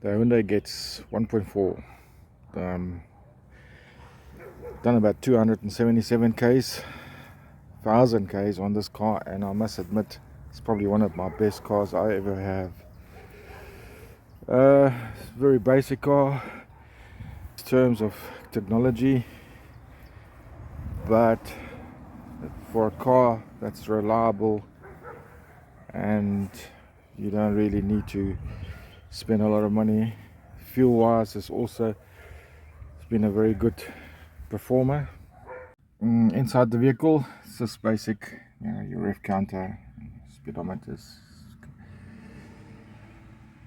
The Hyundai Getz 1.4. Done about 277 k's, 1000 k's on this car, and I must admit it's probably one of my best cars I ever have. Very basic car in terms of technology, but for a car that's reliable and you don't really need to spend a lot of money. Fuel wise, it's been a very good performer. Inside the vehicle, it's just basic, your rev counter, speedometers,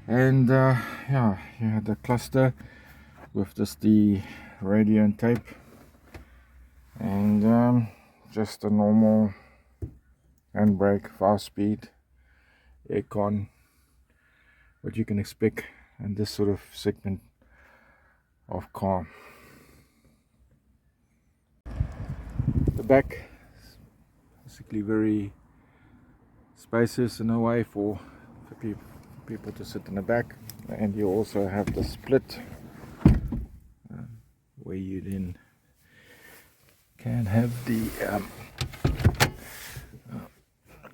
and yeah, you had the cluster with just the radio and tape, and just a normal handbrake, 5-speed, aircon, what you can expect in this sort of segment of car. The back is basically very spacious in a way for people to sit in the back, and you also have the split where you then can have the I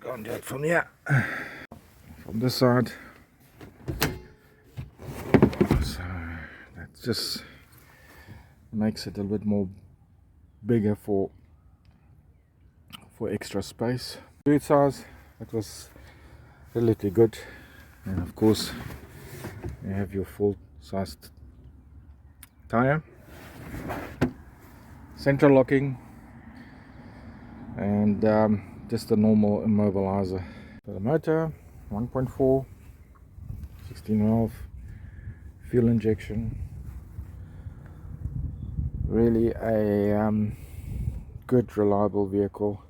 can't do it from here, from this side, so that just makes it a little bit more bigger for extra space. Boot size, it was relatively good, and of course you have your full sized tire, central locking, and just a normal immobilizer. So the motor 1.4, 16 valve, fuel injection, really a good reliable vehicle.